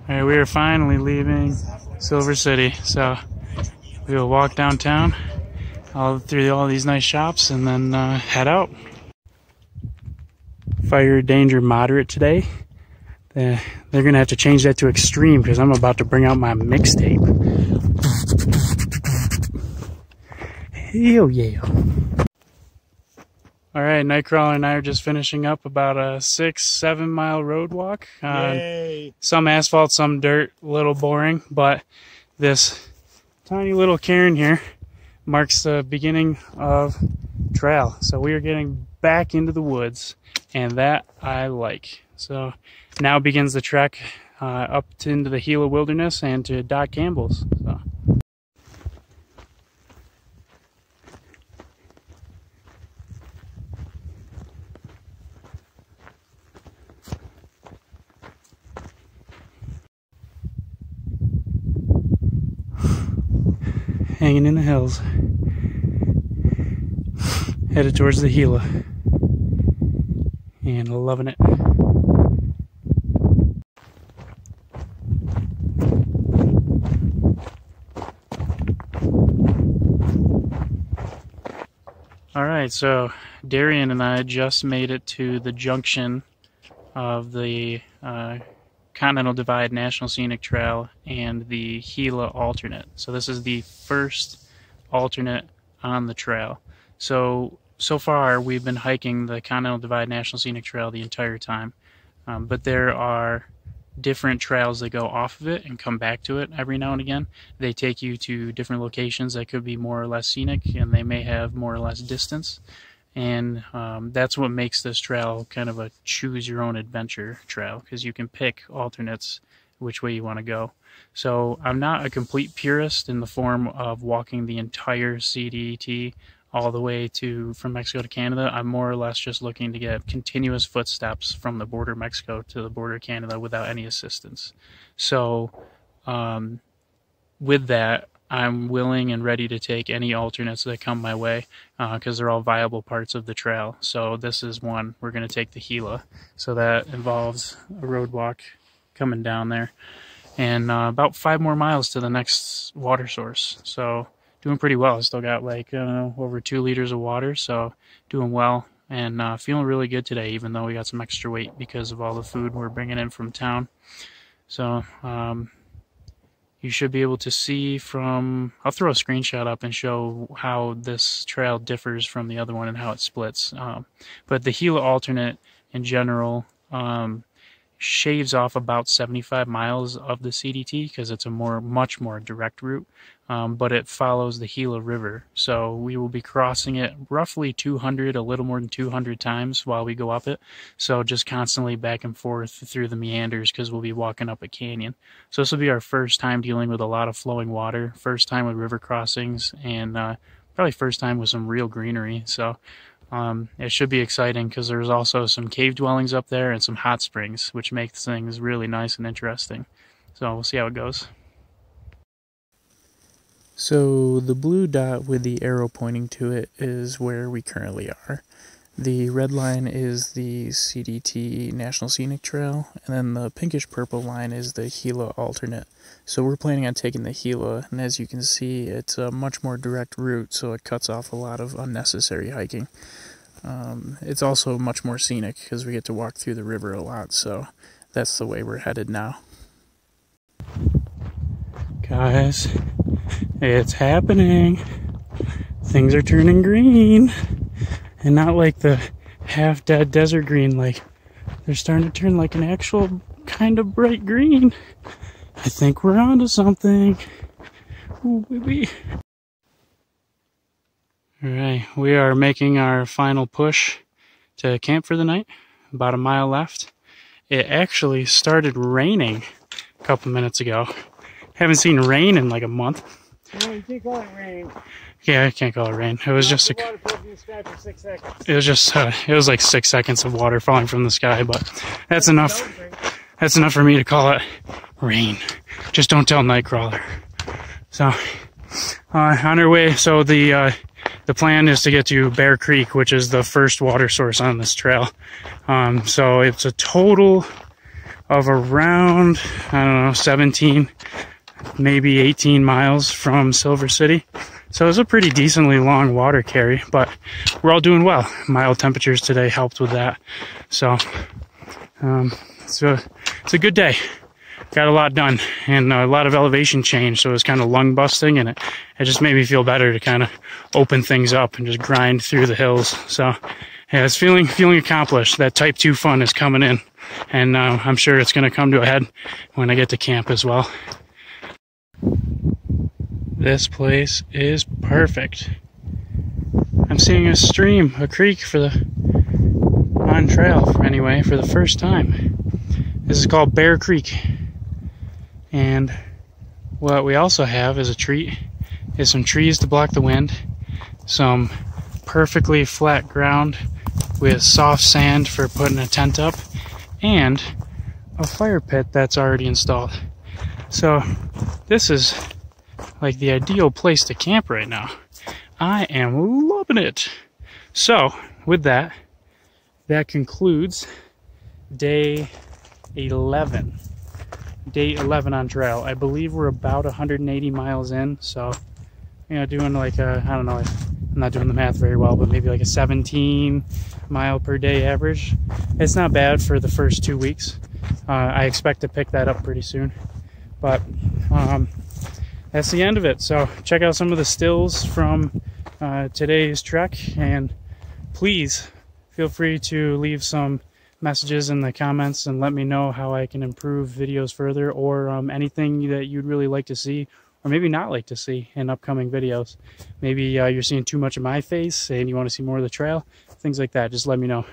All right, we are finally leaving Silver City, so we will walk downtown, all through all these nice shops, and then head out. Fire danger moderate today. They're gonna have to change that to extreme because I'm about to bring out my mixtape. Hell yeah! All right, Nightcrawler and I are just finishing up about a 6-7 mile road walk. Some asphalt, some dirt, a little boring, but this tiny little cairn here marks the beginning of trail. So we are getting back into the woods, and that I like. So now begins the trek up into the Gila wilderness and to Doc Campbell's. So. Hanging in the hills, headed towards the Gila, and loving it. All right, so Darion and I just made it to the junction of the Continental Divide National Scenic Trail and the Gila alternate. So this is the first alternate on the trail. So far we've been hiking the Continental Divide National Scenic Trail the entire time, but there are different trails that go off of it and come back to it every now and again. They take you to different locations that could be more or less scenic, and they may have more or less distance. And that's what makes this trail kind of a choose your own adventure trail, because you can pick alternates which way you want to go. So I'm not a complete purist in the form of walking the entire CDT all the way from Mexico to Canada. I'm more or less just looking to get continuous footsteps from the border of Mexico to the border of Canada without any assistance. So with that, I'm willing and ready to take any alternates that come my way, because they're all viable parts of the trail. So this is one. We're going to take the Gila. So that involves a road walk coming down there, and about 5 more miles to the next water source. So doing pretty well. I still got like over 2 liters of water, so doing well, and feeling really good today, even though we got some extra weight because of all the food we're bringing in from town. So you should be able to see from, I'll throw a screenshot up and show how this trail differs from the other one and how it splits. But the Gila alternate in general shaves off about 75 miles of the CDT because it's a much more direct route, but it follows the Gila River. So we will be crossing it roughly 200, a little more than 200 times while we go up it. So just constantly back and forth through the meanders because we'll be walking up a canyon. So this will be our first time dealing with a lot of flowing water, first time with river crossings, and probably first time with some real greenery. So it should be exciting because there's also some cave dwellings up there and some hot springs, which makes things really nice and interesting. So we'll see how it goes. So the blue dot with the arrow pointing to it is where we currently are. The red line is the CDT National Scenic Trail, and then the pinkish purple line is the Gila alternate. So we're planning on taking the Gila, and as you can see, it's a much more direct route, so it cuts off a lot of unnecessary hiking. It's also much more scenic because we get to walk through the river a lot, so that's the way we're headed now. Guys, it's happening. Things are turning green. And not like the half-dead desert green, like they're starting to turn like an actual kind of bright green. I think we're onto something. Ooh, baby. Alright, we are making our final push to camp for the night. About a mile left. It actually started raining a couple minutes ago. Haven't seen rain in like a month. No, you can't call it rain. Yeah, I can't call it rain. It was just water falling from the sky for 6 seconds. It was just it was like 6 seconds of water falling from the sky, but that's enough. That's enough for me to call it rain. Just don't tell Nightcrawler. So on our way. So the plan is to get to Bear Creek, which is the first water source on this trail. So it's a total of around, I don't know, 17, maybe 18 miles from Silver City. So it was a pretty decently long water carry, but we're all doing well. Mild temperatures today helped with that. So it's a good day. Got a lot done and a lot of elevation change, so it was kind of lung busting, and it just made me feel better to kind of open things up and just grind through the hills. So yeah, it's feeling accomplished. That type 2 fun is coming in, and I'm sure it's going to come to a head when I get to camp as well. This place is perfect. I'm seeing a stream, a creek on trail anyway, for the first time. This is called Bear Creek. And what we also have as a treat is some trees to block the wind, some perfectly flat ground with soft sand for putting a tent up, and a fire pit that's already installed. So this is like the ideal place to camp right now. I am loving it. So with that concludes day 11. Day 11 on trail. I believe we're about 180 miles in, so doing like I don't know, I'm not doing the math very well, but maybe like a 17 mile per day average. It's not bad for the first 2 weeks. I expect to pick that up pretty soon, but that's the end of it. So check out some of the stills from today's trek, and please feel free to leave some messages in the comments and let me know how I can improve videos further, or anything that you'd really like to see, or maybe not like to see in upcoming videos. Maybe you're seeing too much of my face and you want to see more of the trail, things like that. Just let me know.